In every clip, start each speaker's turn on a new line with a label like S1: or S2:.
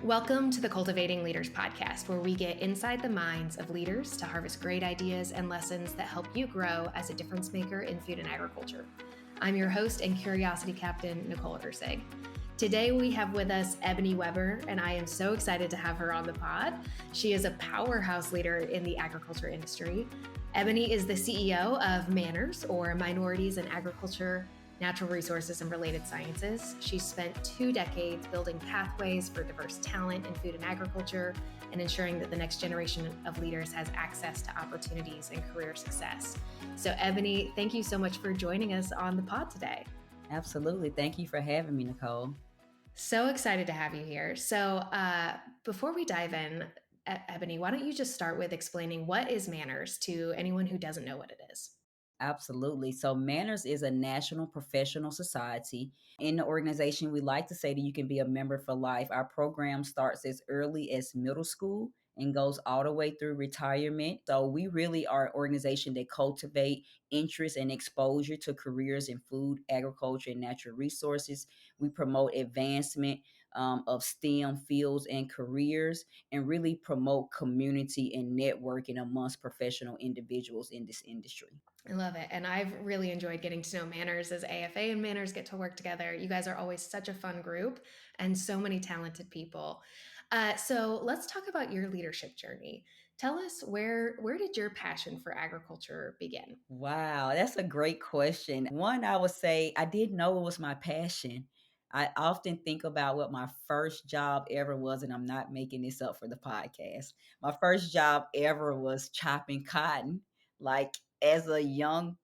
S1: Welcome to the Cultivating Leaders podcast, where we get inside the minds of leaders to harvest great ideas and lessons that help you grow as a difference maker in food and agriculture. I'm your host and curiosity captain, Nicole Hersig. Today we have with us Ebony Webber, and I am so excited to have her on the pod. She is a powerhouse leader in the agriculture industry. Ebony is the CEO of MANRRS, or Minorities in Agriculture, Natural Resources, and Related Sciences. She's spent 2 decades building pathways for diverse talent in food and agriculture and ensuring that the next generation of leaders has access to opportunities and career success. So, Ebony, thank you so much for joining us on the pod today.
S2: Absolutely. Thank you for having me, Nicole.
S1: So excited to have you here. So before we dive in, Ebony, why don't you just start with explaining what is MANRRS to anyone who doesn't know what it is?
S2: Absolutely. So MANRS is a national professional society. In the organization, we like to say that you can be a member for life. Our program starts as early as middle school and goes all the way through retirement. So we really are an organization that cultivate interest and exposure to careers in food, agriculture, and natural resources. We promote advancement of STEM fields and careers, and really promote community and networking amongst professional individuals in this industry.
S1: I love it. And I've really enjoyed getting to know MANRRS as AFA and MANRRS get to work together. You guys are always such a fun group and so many talented people. So let's talk about your leadership journey. Tell us where did your passion for agriculture begin?
S2: Wow, that's a great question. One, I would say I didn't know it was my passion. I often think about what my first job ever was, and I'm not making this up for the podcast. My first job ever was chopping cotton. Like as a young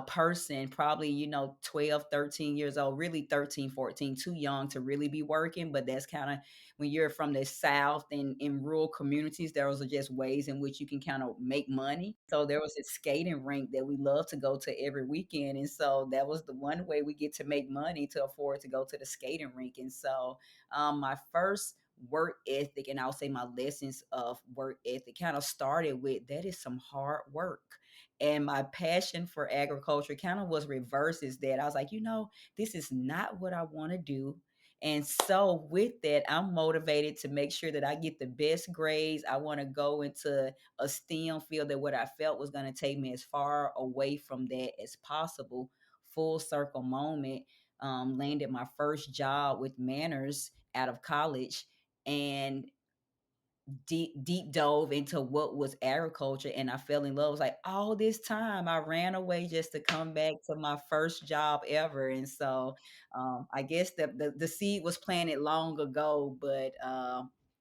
S2: person, probably, 12, 13 years old, really 13, 14, too young to really be working. But that's kind of when you're from the South and in rural communities, there was just ways in which you can kind of make money. So there was a skating rink that we love to go to every weekend. And so that was the one way we get to make money to afford to go to the skating rink. And so my first work ethic, and I'll say my lessons of work ethic, kind of started with that is some hard work. And my passion for agriculture kind of was reverses that. I was like, this is not what I want to do. And so with that, I'm motivated to make sure that I get the best grades. I want to go into a STEM field that what I felt was going to take me as far away from that as possible. Full circle moment, landed my first job with MANRRS out of college, and deep dove into what was agriculture, and I fell in love. It was like all this time I ran away just to come back to my first job ever. And so I guess the seed was planted long ago, but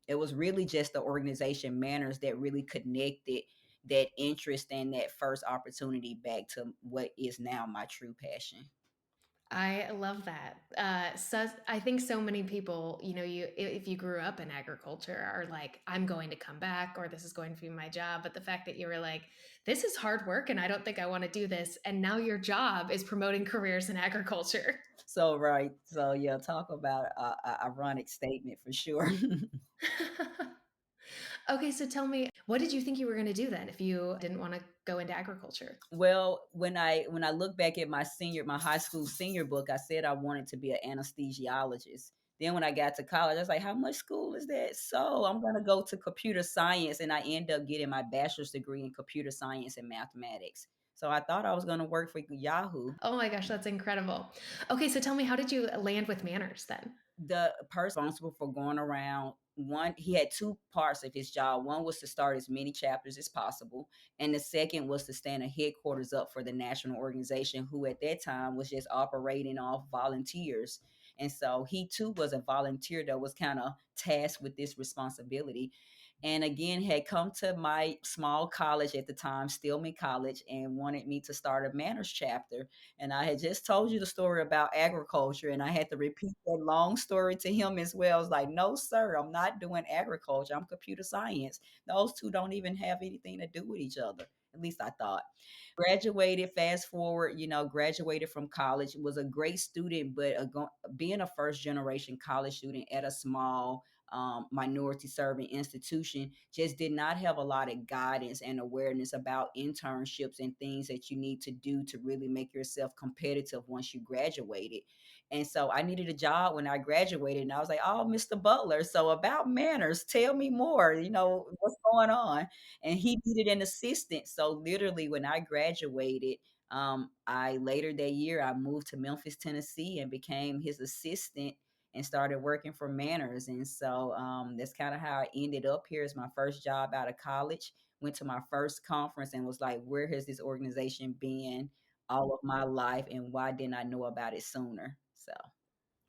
S2: it was really just the organization MANRRS that really connected that interest and that first opportunity back to what is now my true passion.
S1: I love that. So I think so many people, if you grew up in agriculture, are like, I'm going to come back, or this is going to be my job. But the fact that you were like, this is hard work, and I don't think I want to do this, and now your job is promoting careers in agriculture.
S2: So right, so yeah, talk about a ironic statement for sure.
S1: Okay, so tell me, what did you think you were going to do then if you didn't want to go into agriculture?
S2: Well, when I look back at my high school senior book, I said I wanted to be an anesthesiologist. Then when I got to college, I was like, how much school is that? So I'm gonna go to computer science, and I end up getting my bachelor's degree in computer science and mathematics. So I thought I was gonna work for Yahoo.
S1: Oh my gosh, that's incredible. Okay, so tell me, how did you land with MANRRS then?
S2: The person responsible for going around, one, he had two parts of his job. One was to start as many chapters as possible, and the second was to stand a headquarters up for the national organization, who at that time was just operating off volunteers. And so he too was a volunteer that was kind of tasked with this responsibility, and again had come to my small college at the time, Stillman College, and wanted me to start a MANRRS chapter. And I had just told you the story about agriculture, and I had to repeat that long story to him as well. I was like, no, sir, I'm not doing agriculture. I'm computer science. Those two don't even have anything to do with each other. At least I thought. Graduated, fast forward, graduated from college, was a great student, but being a first generation college student at a small minority serving institution just did not have a lot of guidance and awareness about internships and things that you need to do to really make yourself competitive once you graduated. And so I needed a job when I graduated, and I was like, "Oh, Mr. Butler, so about manners, tell me more. What's going on?" And he needed an assistant. So literally, when I graduated, I later that year I moved to Memphis, Tennessee, and became his assistant and started working for MANRRS. And so that's kind of how I ended up here as my first job out of college. Went to my first conference and was like, "Where has this organization been all of my life, and why didn't I know about it sooner?" So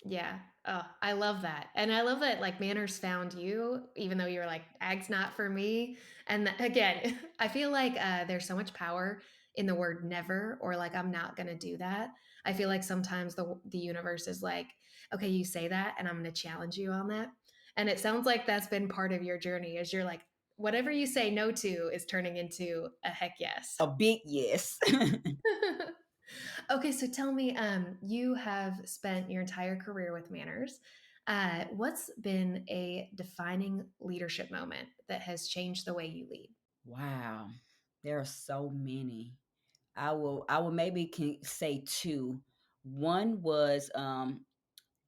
S1: Yeah. Oh, I love that. And I love that like Manners found you, even though you were like, ag's not for me. And again, I feel like there's so much power in the word never or like, I'm not going to do that. I feel like sometimes the universe is like, okay, you say that and I'm going to challenge you on that. And it sounds like that's been part of your journey is you're like, whatever you say no to is turning into a heck yes.
S2: a big yes.
S1: Okay, so tell me, you have spent your entire career with Manners. What's been a defining leadership moment that has changed the way you lead?
S2: Wow, there are so many. I will maybe can say two. One was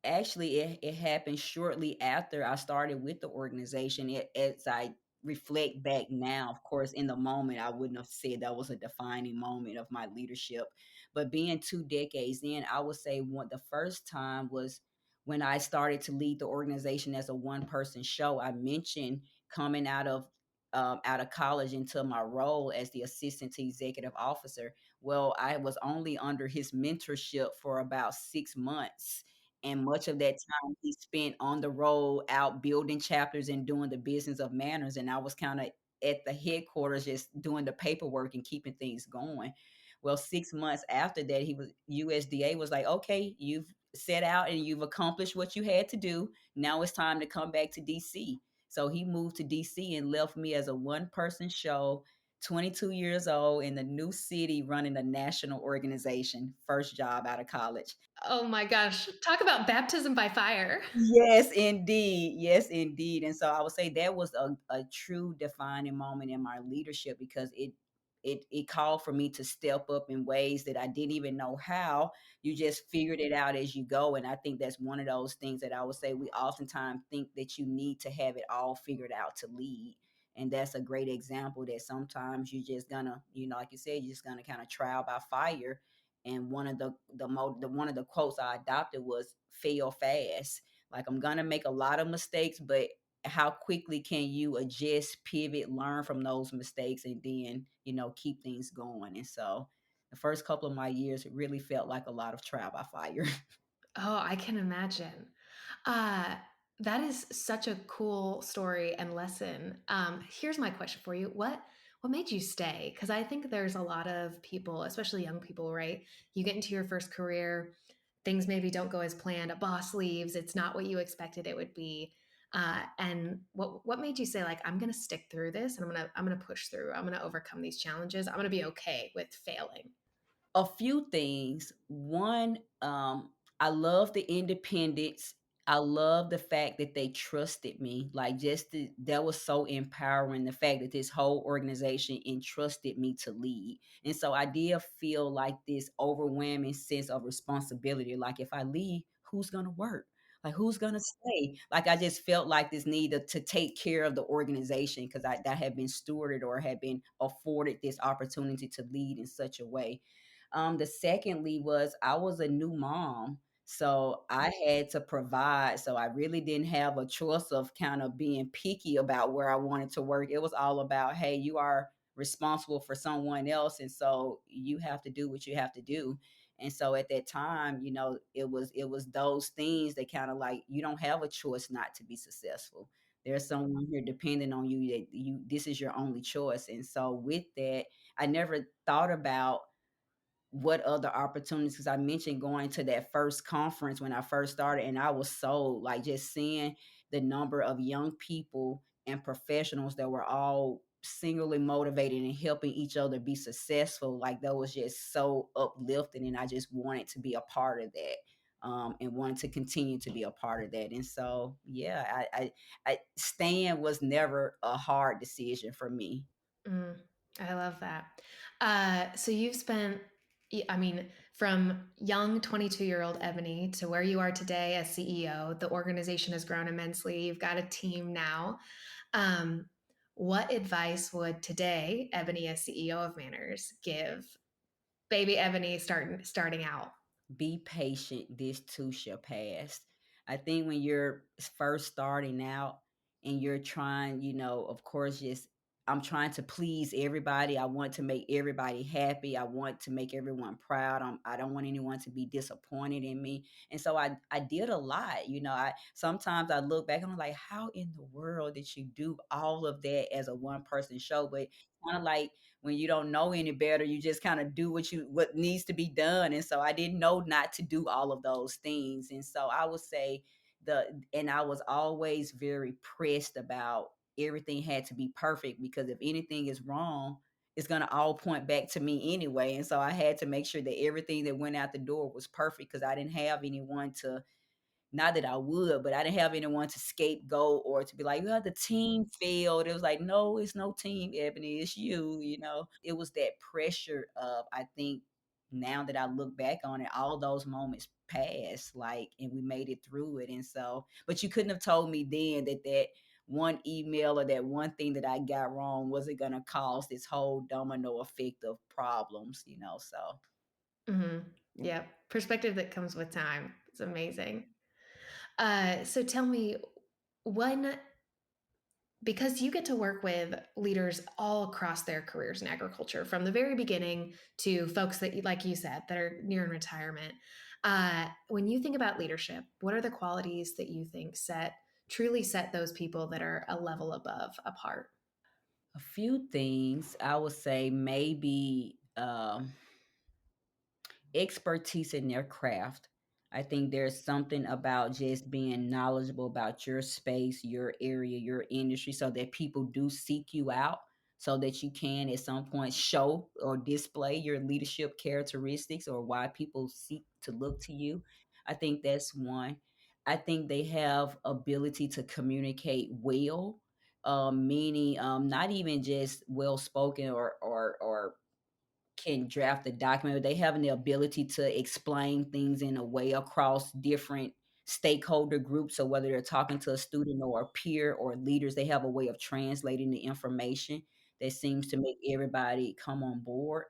S2: actually, it happened shortly after I started with the organization. As I reflect back now, of course, in the moment, I wouldn't have said that was a defining moment of my leadership. But being 2 decades in, I would say the first time was when I started to lead the organization as a one-person show. I mentioned coming out of college into my role as the assistant to executive officer. Well, I was only under his mentorship for about 6 months, and much of that time he spent on the road out building chapters and doing the business of manners. And I was kind of at the headquarters just doing the paperwork and keeping things going. Well, 6 months after that, USDA was like, "Okay, you've set out and you've accomplished what you had to do. Now it's time to come back to DC." So he moved to DC and left me as a one person show, 22 years old in the new city running a national organization, first job out of college.
S1: Oh my gosh, talk about baptism by fire.
S2: Yes, indeed. Yes, indeed. And so I would say that was a true defining moment in my leadership because it called for me to step up in ways that I didn't even know how. You just figured it out as you go. And I think that's one of those things that I would say we oftentimes think that you need to have it all figured out to lead. And that's a great example that sometimes you just gonna, like you said, you're just gonna kind of trial by fire. And one of the quotes I adopted was fail fast. Like, I'm gonna make a lot of mistakes, but how quickly can you adjust, pivot, learn from those mistakes, and then, keep things going? And so the first couple of my years, it really felt like a lot of trial by fire.
S1: Oh, I can imagine. Uh, that is such a cool story and lesson. Here's my question for you. What made you stay? Because I think there's a lot of people, especially young people, right? You get into your first career, things maybe don't go as planned. A boss leaves, it's not what you expected it would be. And what made you say like I'm going to stick through this and I'm gonna push through. I'm going to overcome these challenges. I'm going to be okay with failing.
S2: A few things. One, I love the independence. I love the fact that they trusted me. Like, that was so empowering. The fact that this whole organization entrusted me to lead. And so I did feel like this overwhelming sense of responsibility. Like, if I leave, who's gonna work? Like, who's gonna stay? Like, I just felt like this need to take care of the organization because that had been stewarded or had been afforded this opportunity to lead in such a way. The secondly was I was a new mom. So I had to provide. So I really didn't have a choice of kind of being picky about where I wanted to work. It was all about, hey, you are responsible for someone else. And so you have to do what you have to do. And so at that time, it was those things that kind of like you don't have a choice not to be successful. There's someone here depending on you that this is your only choice. And so with that, I never thought about what other opportunities, because I mentioned going to that first conference when I first started, and I was so like just seeing the number of young people and professionals that were all singularly motivated and helping each other be successful. Like, that was just so uplifting, and I just wanted to be a part of that. and wanted to continue to be a part of that. And so, yeah, staying was never a hard decision for me.
S1: Mm, I love that. So you've spent, I mean, from young 22-year-old Ebony to where you are today as CEO, the organization has grown immensely. You've got a team now. Um, what advice would today, Ebony, as CEO of MANRRS, give baby Ebony starting out?
S2: Be patient, this too shall pass. I think when you're first starting out and you're trying, of course, just I'm trying to please everybody. I want to make everybody happy. I want to make everyone proud. I don't want anyone to be disappointed in me. And so I did a lot. I sometimes I look back and I'm like, how in the world did you do all of that as a one person show? But kind of like when you don't know any better, you just kind of do what needs to be done. And so I didn't know not to do all of those things. And so I would say and I was always very pressed about everything had to be perfect, because if anything is wrong, it's going to all point back to me anyway. And so I had to make sure that everything that went out the door was perfect, because I didn't have anyone to, not that I would, but I didn't have anyone to scapegoat or to be like, well, the team failed. It was like, no, it's no team, Ebony, it's you. It was that pressure of, I think now that I look back on it, all those moments passed, like, and we made it through it. And so, but you couldn't have told me then that one email or that one thing that I got wrong wasn't going to cause this whole domino effect of problems. So.
S1: Mm-hmm. Yeah, perspective that comes with time. It's amazing. So tell me, when because you get to work with leaders all across their careers in agriculture, from the very beginning to folks that, like you said, that are near retirement. When you think about leadership, what are the qualities that you think truly set those people that are a level above apart?
S2: A few things I would say, maybe expertise in their craft. I think there's something about just being knowledgeable about your space, your area, your industry, so that people do seek you out, so that you can at some point show or display your leadership characteristics or why people seek to look to you. I think that's one. I think they have ability to communicate well, meaning not even just well spoken or can draft a document. They have the ability to explain things in a way across different stakeholder groups. So whether they're talking to a student or a peer or leaders, they have a way of translating the information that seems to make everybody come on board.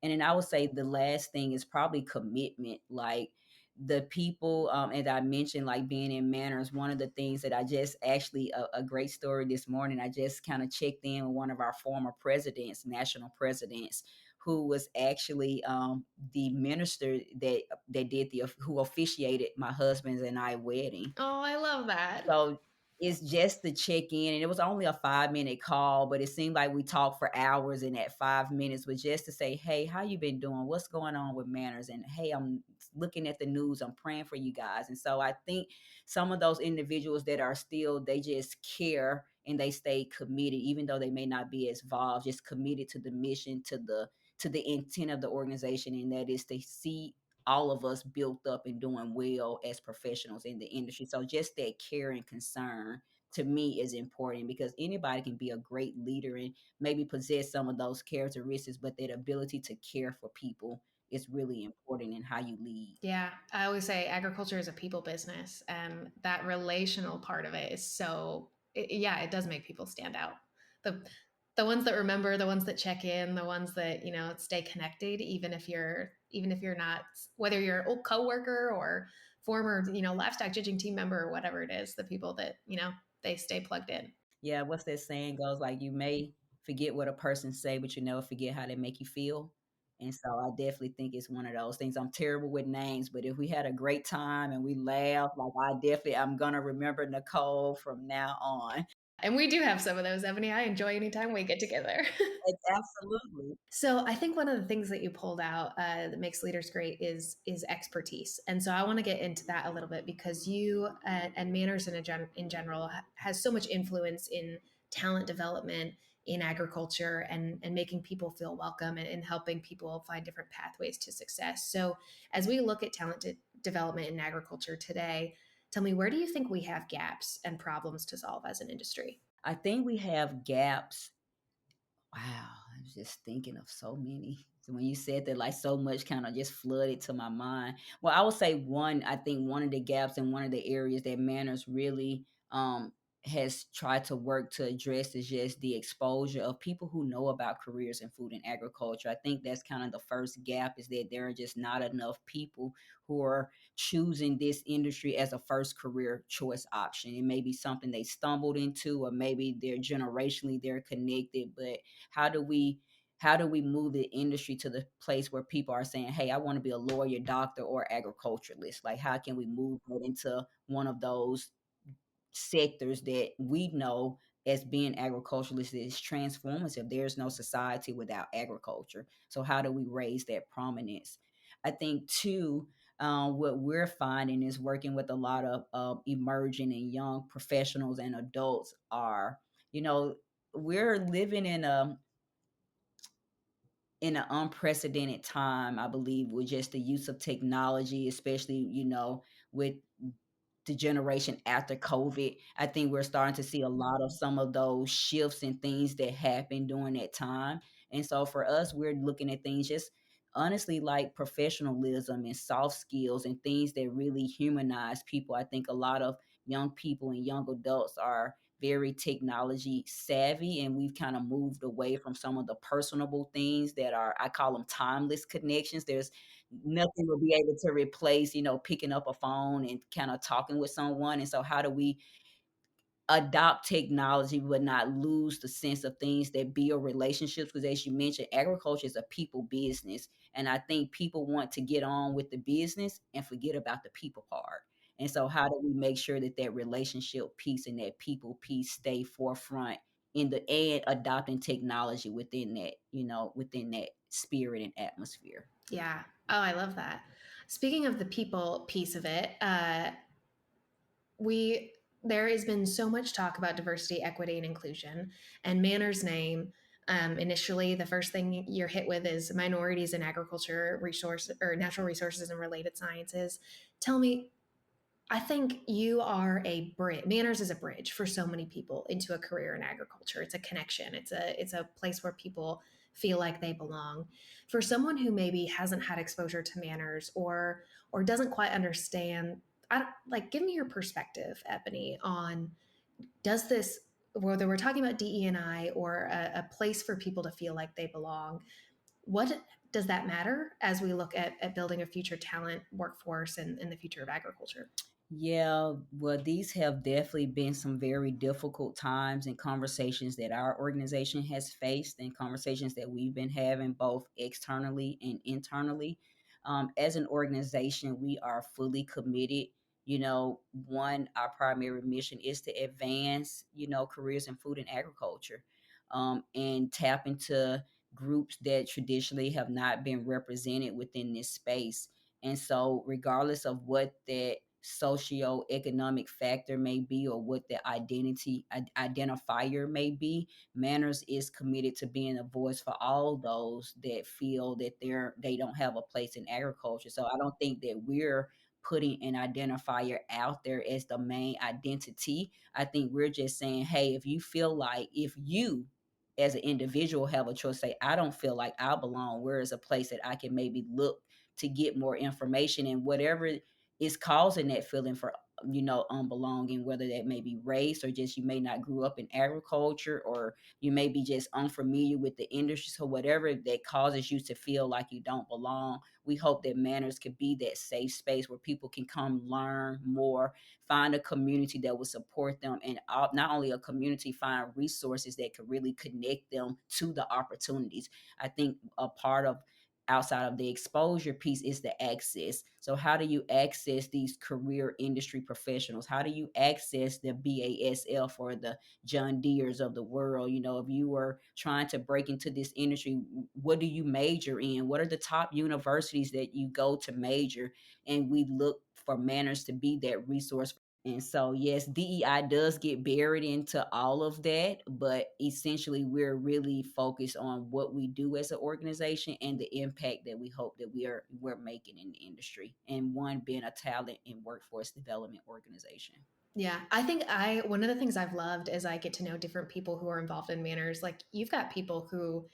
S2: And then I would say the last thing is probably commitment. Like the people, as I mentioned, like being in manners, one of the things that I just actually, a great story this morning, I just kind of checked in with one of our former presidents, national presidents, who was actually the minister that did who officiated my husband's and I wedding.
S1: Oh, I love that.
S2: So it's just to check in, and it was only a 5-minute call, but it seemed like we talked for hours. And that 5 minutes was just to say, "Hey, how you been doing? What's going on with manners?" And hey, I'm looking at the news. I'm praying for you guys. And so I think some of those individuals that are still, they just care and they stay committed, even though they may not be as involved, just committed to the mission, to the intent of the organization, and that is to see all of us built up and doing well as professionals in the industry. So just that care and concern to me is important, because anybody can be a great leader and maybe possess some of those characteristics, but that ability to care for people is really important in how you lead.
S1: Yeah, I always say agriculture is a people business, and that relational part of it is yeah, it does make people stand out. The the ones that remember, the ones that check in, the ones that, stay connected, even if you're not, whether you're an old coworker or former, livestock judging team member or whatever it is, the people that, they stay plugged in.
S2: Yeah, what's that saying goes, like, you may forget what a person say, but you never forget how they make you feel. And so I definitely think it's one of those things. I'm terrible with names, but if we had a great time and we laughed, like, I'm gonna remember Nicole from now on.
S1: And we do have some of those, Ebony. I enjoy anytime we get together.
S2: It's absolutely.
S1: So I think one of the things that you pulled out that makes leaders great is expertise, and so I want to get into that a little bit, because you and MANRRS in general has so much influence in talent development in agriculture, and making people feel welcome, and helping people find different pathways to success. So as we look at talent development in agriculture today. Tell me, where do you think we have gaps and problems to solve as an industry?
S2: I think we have gaps. Wow, I was just thinking of so many. So when you said that, like so much kind of just flooded to my mind. Well, I would say one, I think one of the gaps and one of the areas that Manners really has tried to work to address is just the exposure of people who know about careers in food and agriculture. I think that's kind of the first gap, is that there are just not enough people who are choosing this industry as a first career choice option. It may be something they stumbled into, or maybe they're generationally they're connected, but how do we move the industry to the place where people are saying, hey, I want to be a lawyer, doctor, or agriculturalist? Like, how can we move that into one of those sectors that we know as being agriculturalists is transformative? There's no society without agriculture. So how do we raise that prominence? I think too, what we're finding is working with a lot of emerging and young professionals and adults are, you know, we're living in an unprecedented time, I believe, with just the use of technology, especially, with the generation after COVID. I think we're starting to see a lot of some of those shifts and things that happened during that time. And so for us, we're looking at things just honestly like professionalism and soft skills and things that really humanize people. I think a lot of young people and young adults are very technology savvy, and we've kind of moved away from some of the personable things that are, I call them, timeless connections. There's nothing will be able to replace, picking up a phone and kind of talking with someone. And so how do we adopt technology but not lose the sense of things that build relationships? Because as you mentioned, agriculture is a people business, and I think people want to get on with the business and forget about the people part. And so how do we make sure that that relationship piece and that people piece stay forefront in the and adopting technology within that, within that spirit and atmosphere?
S1: Yeah. Oh, I love that. Speaking of the people piece of it, we there has been so much talk about diversity, equity, and inclusion. And Manner's name, initially, the first thing you're hit with is minorities in agriculture, resource or natural resources and related sciences. Tell me, I think you are a bridge. Manners is a bridge for so many people into a career in agriculture. It's a connection. It's a place where people feel like they belong. For someone who maybe hasn't had exposure to manners or doesn't quite understand, like, give me your perspective, Ebony, on does this, whether we're talking about DE and I or a place for people to feel like they belong, what does that matter as we look at building a future talent workforce and the future of agriculture?
S2: Yeah, well, these have definitely been some very difficult times and conversations that our organization has faced, and conversations that we've been having both externally and internally. As an organization, we are fully committed. One, our primary mission is to advance, careers in food and agriculture, and tap into groups that traditionally have not been represented within this space. And so, regardless of what that socioeconomic factor may be, or what the identifier may be, Manners is committed to being a voice for all those that feel that they don't have a place in agriculture. So I don't think that we're putting an identifier out there as the main identity. I think we're just saying, hey, if you feel like, if you as an individual have a choice, say, I don't feel like I belong, where is a place that I can maybe look to get more information, and whatever is causing that feeling for, unbelonging, whether that may be race, or just you may not grew up in agriculture, or you may be just unfamiliar with the industry. So whatever that causes you to feel like you don't belong, we hope that Manners could be that safe space where people can come learn more, find a community that will support them, and not only a community, find resources that could really connect them to the opportunities. I think a part of, outside of the exposure piece, is the access. So how do you access these career industry professionals? How do you access the BASF or the John Deere's of the world? If you were trying to break into this industry, what do you major in? What are the top universities that you go to major? And we look for Manners to be that resource And so, yes, DEI does get buried into all of that, but essentially, we're really focused on what we do as an organization and the impact that we hope that we're making in the industry. And one being a talent and workforce development organization.
S1: Yeah, I think I one of the things I've loved is I get to know different people who are involved in manners. Like you've got people who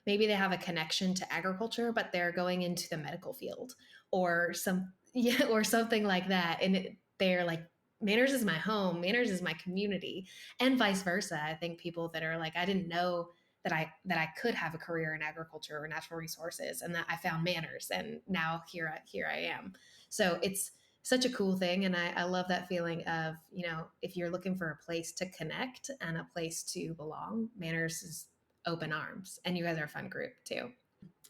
S1: maybe they have a connection to agriculture, but they're going into the medical field or some yeah, or something like that. And they're like, manners is my home, manners is my community, and vice versa. I think people that are like, I didn't know that I could have a career in agriculture or natural resources, and that I found manners, and now here I am. So it's such a cool thing, and I love that feeling of, if you're looking for a place to connect and a place to belong, manners is open arms, and you guys are a fun group too.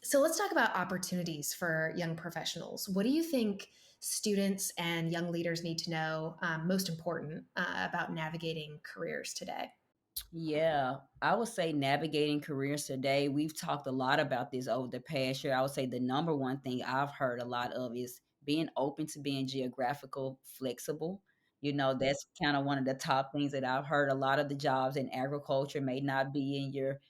S1: So let's talk about opportunities for young professionals. What do you think students and young leaders need to know, most important, about navigating careers today?
S2: Yeah, I would say navigating careers today. We've talked a lot about this over the past year. I would say the number one thing I've heard a lot of is being open to being geographical flexible. That's kind of one of the top things that I've heard. A lot of the jobs in agriculture may not be in your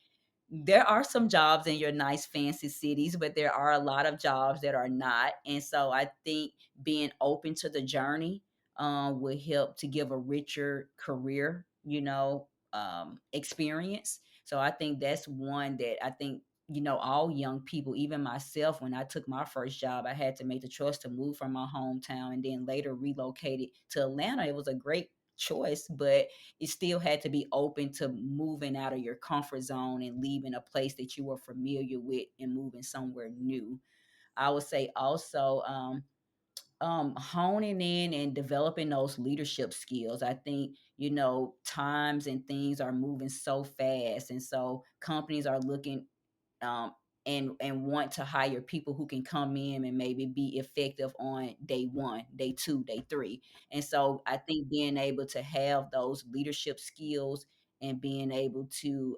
S2: there are some jobs in your nice fancy cities, but there are a lot of jobs that are not. And so I think being open to the journey will help to give a richer career, experience. So I think that's one that I think, all young people, even myself, when I took my first job, I had to make the choice to move from my hometown and then later relocated to Atlanta. It was a great choice, but you still had to be open to moving out of your comfort zone and leaving a place that you were familiar with and moving somewhere new. I would say also honing in and developing those leadership skills. I think, times and things are moving so fast. And so companies are looking um, and want to hire people who can come in and maybe be effective on day one, day two, day three. And so I think being able to have those leadership skills and being able to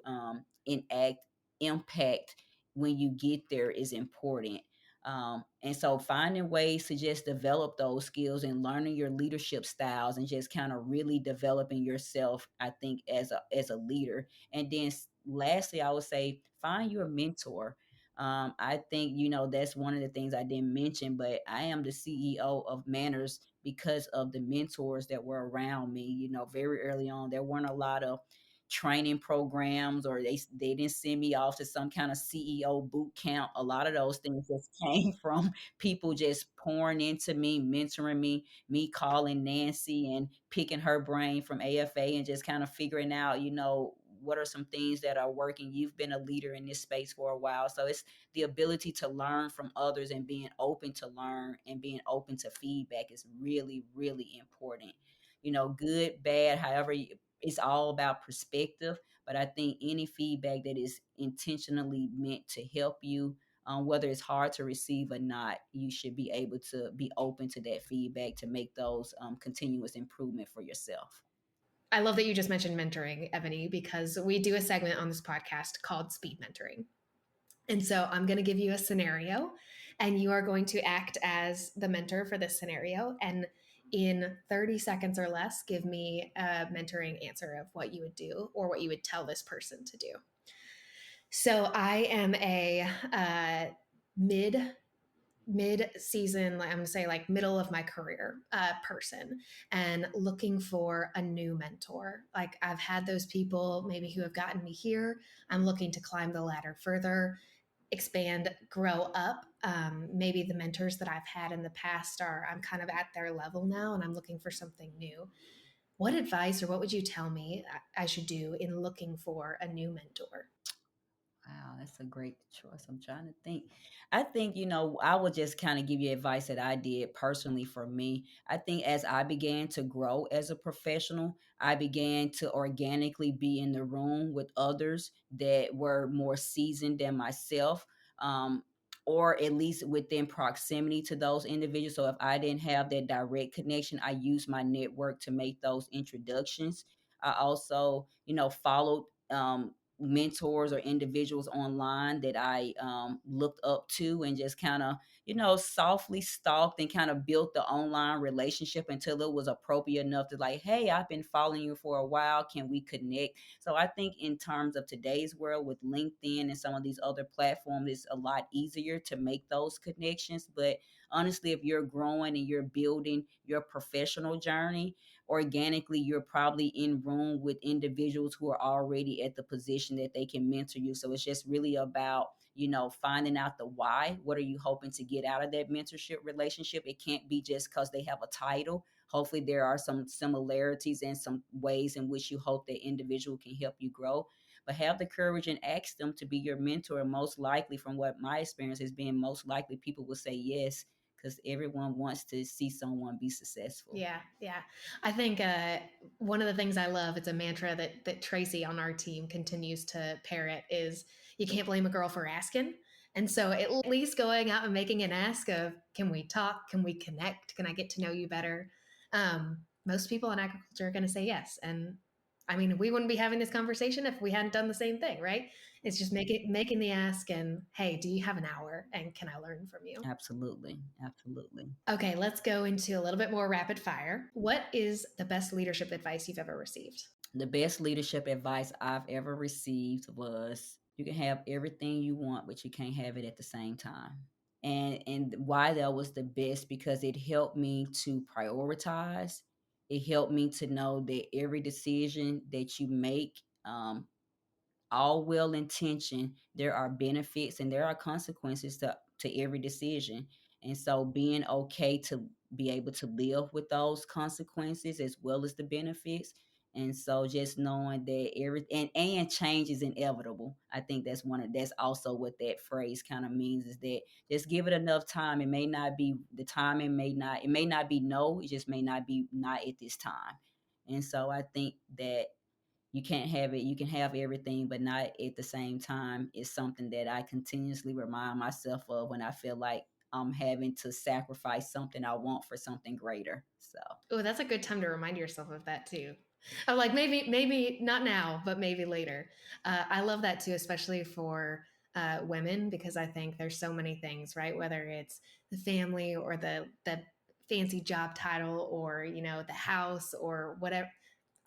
S2: enact impact when you get there is important. And so finding ways to just develop those skills and learning your leadership styles and just kind of really developing yourself, I think, as a leader. And then lastly, I would say find your mentor. I think, that's one of the things I didn't mention, but I am the CEO of MANRRS because of the mentors that were around me. Very early on, there weren't a lot of training programs, or they didn't send me off to some kind of CEO boot camp. A lot of those things just came from people just pouring into me, mentoring me calling Nancy and picking her brain from AFA and just kind of figuring out, what are some things that are working. You've been a leader in this space for a while. So it's the ability to learn from others and being open to learn and being open to feedback is really, really important. Good, bad, however, it's all about perspective. But I think any feedback that is intentionally meant to help you, whether it's hard to receive or not, you should be able to be open to that feedback to make those continuous improvement for yourself.
S1: I love that you just mentioned mentoring, Ebony, because we do a segment on this podcast called Speed Mentoring. And so I'm going to give you a scenario, and you are going to act as the mentor for this scenario. And in 30 seconds or less, give me a mentoring answer of what you would do or what you would tell this person to do. So I am a mid season, I'm gonna say like middle of my career person, and looking for a new mentor. Like I've had those people maybe who have gotten me here. I'm looking to climb the ladder further, expand, grow up. Maybe the mentors that I've had in the past I'm kind of at their level now, and I'm looking for something new. What advice or what would you tell me I should do in looking for a new mentor?
S2: Wow, that's a great choice. I'm trying to think. I think, I would just kind of give you advice that I did personally for me. I think as I began to grow as a professional, I began to organically be in the room with others that were more seasoned than myself. Or at least within proximity to those individuals. So if I didn't have that direct connection, I used my network to make those introductions. I also, followed mentors or individuals online that I looked up to and just kind of softly stalked and kind of built the online relationship until it was appropriate enough to like, hey, I've been following you for a while. Can we connect? So I think in terms of today's world with LinkedIn and some of these other platforms, it's a lot easier to make those connections. But honestly, if you're growing and you're building your professional journey, organically, you're probably in room with individuals who are already at the position that they can mentor you. So it's just really about finding out the why. What are you hoping to get out of that mentorship relationship? It can't be just because they have a title. Hopefully, there are some similarities and some ways in which you hope that individual can help you grow. But have the courage and ask them to be your mentor. And most likely, from what my experience has been, most likely people will say yes because everyone wants to see someone be successful.
S1: Yeah, yeah. I think one of the things I love, it's a mantra that Tracy on our team continues to parrot, is you can't blame a girl for asking. And so at least going out and making an ask of, can we talk? Can we connect? Can I get to know you better? Most people in agriculture are going to say yes. And I mean, we wouldn't be having this conversation if we hadn't done the same thing, right? It's just making the ask and, hey, do you have an hour? And can I learn from you?
S2: Absolutely. Absolutely.
S1: Okay, let's go into a little bit more rapid fire. What is the best leadership advice you've ever received?
S2: The best leadership advice I've ever received was you can have everything you want, but you can't have it at the same time. And why that was the best, because it helped me to prioritize. It helped me to know that every decision that you make, all well intentioned, there are benefits and there are consequences to every decision. And so being okay to be able to live with those consequences as well as the benefits. And so just knowing that and change is inevitable. I think that's also what that phrase kind of means, is that just give it enough time. It may not be the time, it may not be no, it just may not be not at this time. And so I think that you can't have it. You can have everything, but not at the same time, is something that I continuously remind myself of when I feel like I'm having to sacrifice something I want for something greater. So
S1: Oh, that's a good time to remind yourself of that too. I'm like, maybe not now, but maybe later. I love that too, especially for women, because I think there's so many things, right? Whether it's the family or the fancy job title, or the house or whatever.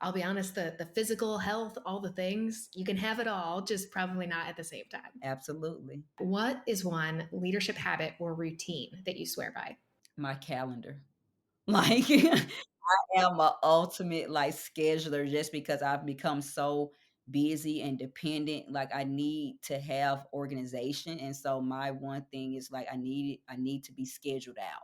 S1: I'll be honest, the physical health, all the things, you can have it all, just probably not at the same time.
S2: absolutely.
S1: What is one leadership habit or routine that you swear by?
S2: My calendar. Like I am a ultimate like scheduler just because I've become so busy and dependent. Like I need to have organization. And so my one thing is like I need to be scheduled out.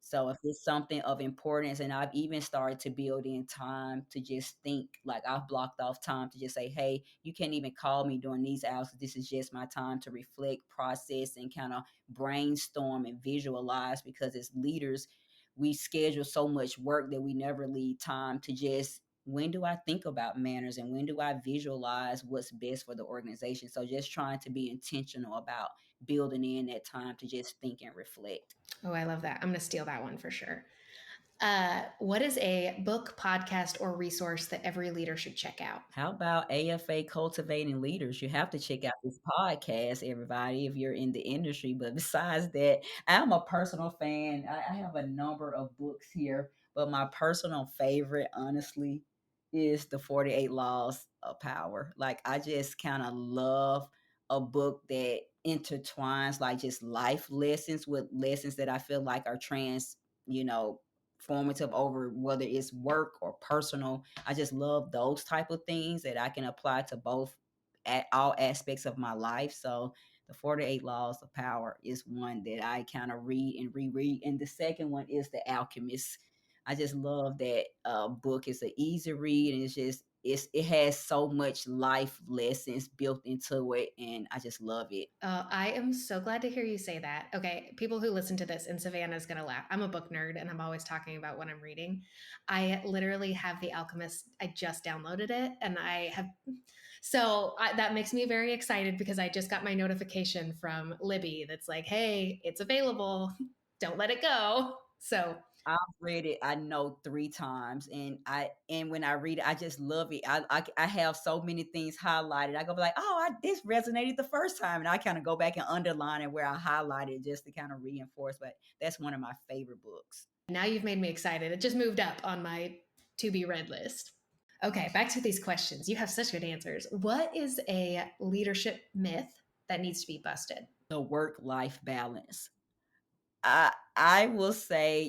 S2: So if it's something of importance, and I've even started to build in time to just think, like I've blocked off time to just say, hey, you can't even call me during these hours. This is just my time to reflect, process, and kind of brainstorm and visualize, because as leaders, we schedule so much work that we never leave time to just, when do I think about manners and when do I visualize what's best for the organization? So just trying to be intentional about building in that time to just think and reflect.
S1: Oh, I love that. I'm going to steal that one for sure. What is a book, podcast, or resource that every leader should check out?
S2: How about AFA Cultivating Leaders? You have to check out this podcast, everybody, if you're in the industry. But besides that, I'm a personal fan. I have a number of books here, but my personal favorite, honestly, is The 48 Laws of Power. Like, I just kind of love a book that intertwines like just life lessons with lessons that I feel like are you know, formative over whether it's work or personal. I just love those type of things that I can apply to both at all aspects of my life. So the 48 Laws of Power is one that I kind of read and reread. And the second one is The Alchemist. I just love that book. It's an easy read, and it has so much life lessons built into it, and I just love it.
S1: I am so glad to hear you say that. Okay, people who listen to this, and Savannah's going to laugh. I'm a book nerd and I'm always talking about what I'm reading. I literally have The Alchemist. I just downloaded it and that makes me very excited because I just got my notification from Libby that's like, hey, it's available. Don't let it go. So
S2: I've read it, I know 3 times, and when I read it, I just love it. I have so many things highlighted. I go be like, "Oh, this resonated the first time," and I kinda go back and underline it where I highlighted just to kinda reinforce, but that's one of my favorite books.
S1: Now you've made me excited. It just moved up on my to be read list. Okay, back to these questions. You have such good answers. What is a leadership myth that needs to be busted?
S2: The work-life balance. I will say,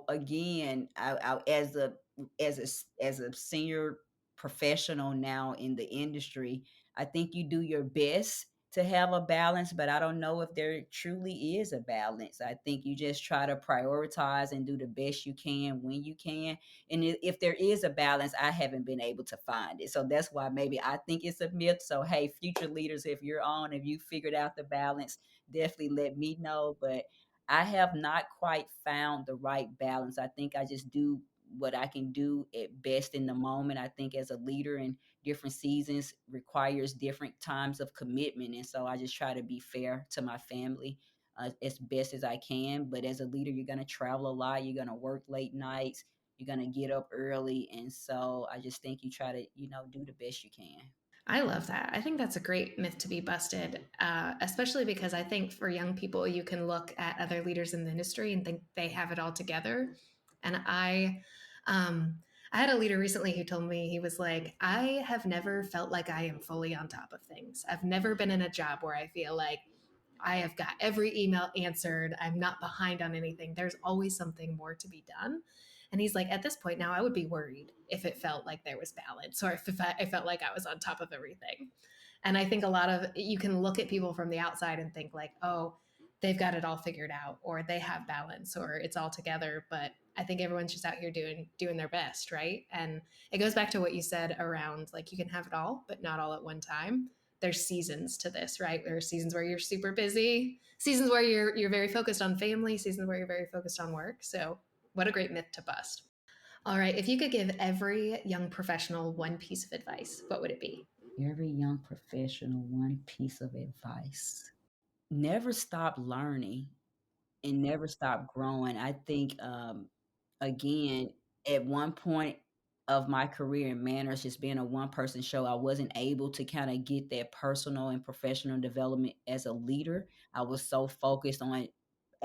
S2: again, as a senior professional now in the industry, I think you do your best to have a balance, but I don't know if there truly is a balance. I think you just try to prioritize and do the best you can when you can. And if there is a balance, I haven't been able to find it. So that's why maybe I think it's a myth. So hey, future leaders, if you figured out the balance, definitely let me know. But I have not quite found the right balance. I think I just do what I can do at best in the moment. I think as a leader in different seasons requires different times of commitment. And so I just try to be fair to my family as best as I can. But as a leader, you're going to travel a lot. You're going to work late nights. You're going to get up early. And so I just think you try to, do the best you can.
S1: I love that. I think that's a great myth to be busted, especially because I think for young people, you can look at other leaders in the industry and think they have it all together. And um, I had a leader recently who told me, he was like, I have never felt like I am fully on top of things. I've never been in a job where I feel like I have got every email answered. I'm not behind on anything. There's always something more to be done. And he's like, at this point now, I would be worried if it felt like there was balance or if I felt like I was on top of everything. And I think a lot of you can look at people from the outside and think like, oh, they've got it all figured out, or they have balance, or it's all together. But I think everyone's just out here doing their best, right? And it goes back to what you said around like you can have it all, but not all at one time. There's seasons to this, right? There are seasons where you're super busy, seasons where you're very focused on family, seasons where you're very focused on work. So what a great myth to bust. All right, if you could give every young professional one piece of advice, what would it be?
S2: Every young professional, one piece of advice. Never stop learning and never stop growing. I think, again, at one point of my career in manners, just being a one person show, I wasn't able to kind of get that personal and professional development as a leader. I was so focused on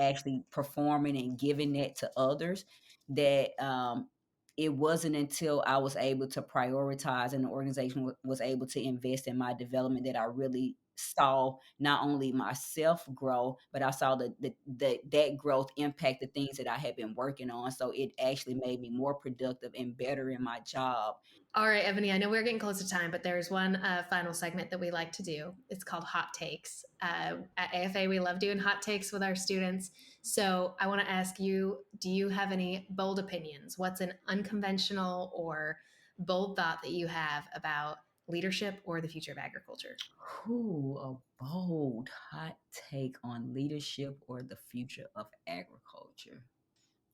S2: actually performing and giving that to others that it wasn't until I was able to prioritize and the organization was able to invest in my development that I really saw not only myself grow, but I saw that growth impact the things that I had been working on. So it actually made me more productive and better in my job.
S1: All right, Ebony, I know we're getting close to time, but there's one final segment that we like to do. It's called Hot Takes. At AFA, we love doing hot takes with our students. So I want to ask you, do you have any bold opinions? What's an unconventional or bold thought that you have about leadership or the future of agriculture?
S2: Who a bold hot take on leadership or the future of agriculture.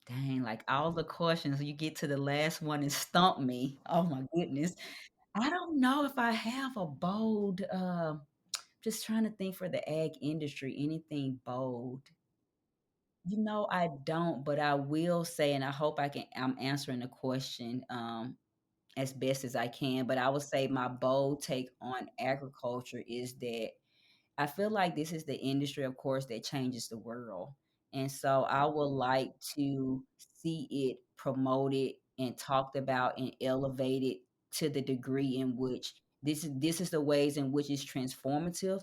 S2: Dang, like all the questions, you get to the last one and stump me. Oh my goodness. I don't know if I have a bold, just trying to think for the ag industry, anything bold. I don't, but I will say, and I hope I'm answering the question as best as I can, but I would say my bold take on agriculture is that I feel like this is the industry, of course, that changes the world. And so I would like to see it promoted and talked about and elevated to the degree in which this is the ways in which it's transformative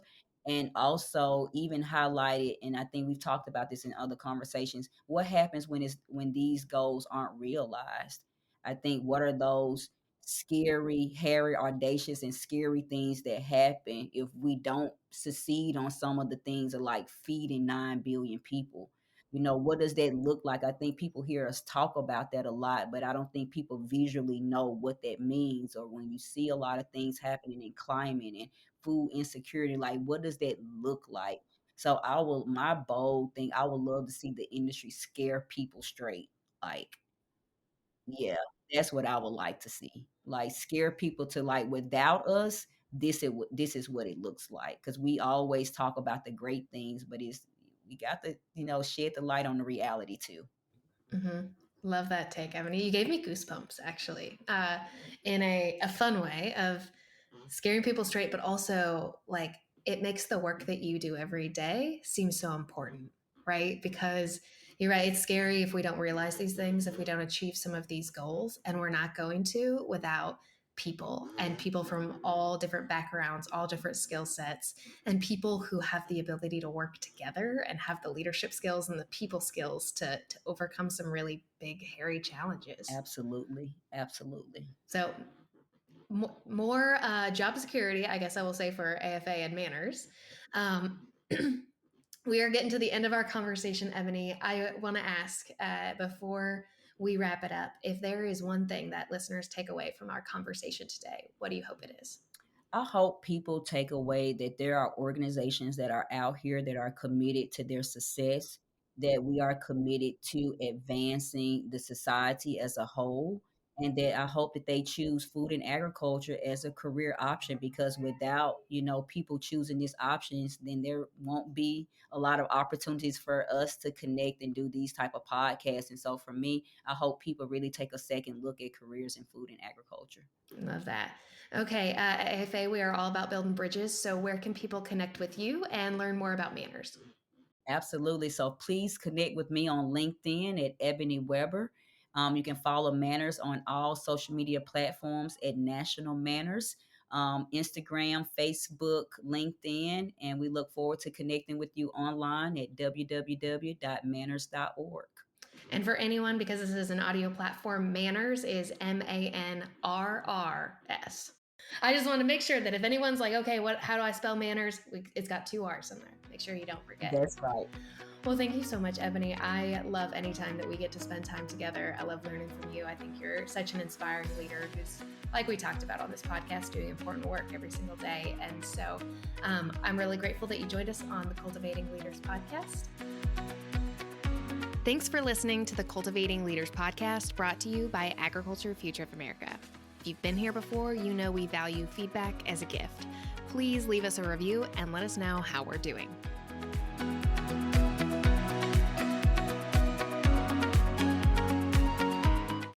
S2: and also even highlighted, and I think we've talked about this in other conversations, what happens when these goals aren't realized. I think what are those scary, hairy, audacious, and scary things that happen if we don't succeed on some of the things of like feeding 9 billion people. What does that look like? I think people hear us talk about that a lot, but I don't think people visually know what that means. Or when you see a lot of things happening in climate and food insecurity, like what does that look like? So my bold thing, I would love to see the industry scare people straight. Like, yeah, that's what I would like to see. Like, scare people to, like, without us, this is what it looks like. Because we always talk about the great things, but we got to, shed the light on the reality too.
S1: Mm-hmm. Love that take, Ebony. You gave me goosebumps, actually, in a fun way of scaring people straight, but also like it makes the work that you do every day seem so important, right? Because you're right, it's scary if we don't realize these things, if we don't achieve some of these goals, and we're not going to without people and people from all different backgrounds, all different skill sets, and people who have the ability to work together and have the leadership skills and the people skills to overcome some really big, hairy challenges.
S2: Absolutely. Absolutely.
S1: So, more job security, I guess I will say, for AFA and MANRRS. Um, we are getting to the end of our conversation, Ebony. I want to ask before we wrap it up, if there is one thing that listeners take away from our conversation today, what do you hope it is?
S2: I hope people take away that there are organizations that are out here that are committed to their success, that we are committed to advancing the society as a whole, and that I hope that they choose food and agriculture as a career option because without, people choosing these options, then there won't be a lot of opportunities for us to connect and do these type of podcasts. And so for me, I hope people really take a second look at careers in food and agriculture.
S1: Love that. Okay, AFA, we are all about building bridges. So, where can people connect with you and learn more about MANRRS?
S2: Absolutely. So please connect with me on LinkedIn at Ebony Webber. You can follow MANRS on all social media platforms at National MANRS, Instagram, Facebook, LinkedIn, and we look forward to connecting with you online at www.mannrs.org.
S1: And for anyone, because this is an audio platform, MANRRS is MANRRS. I just want to make sure that if anyone's like, okay, how do I spell MANRRS? It's got 2 R's in there. Make sure you don't forget.
S2: That's right.
S1: Well, thank you so much, Ebony. I love any time that we get to spend time together. I love learning from you. I think you're such an inspiring leader who's, like we talked about on this podcast, doing important work every single day. And so I'm really grateful that you joined us on the Cultivating Leaders podcast. Thanks for listening to the Cultivating Leaders podcast, brought to you by Agriculture Future of America. If you've been here before, you know we value feedback as a gift. Please leave us a review and let us know how we're doing.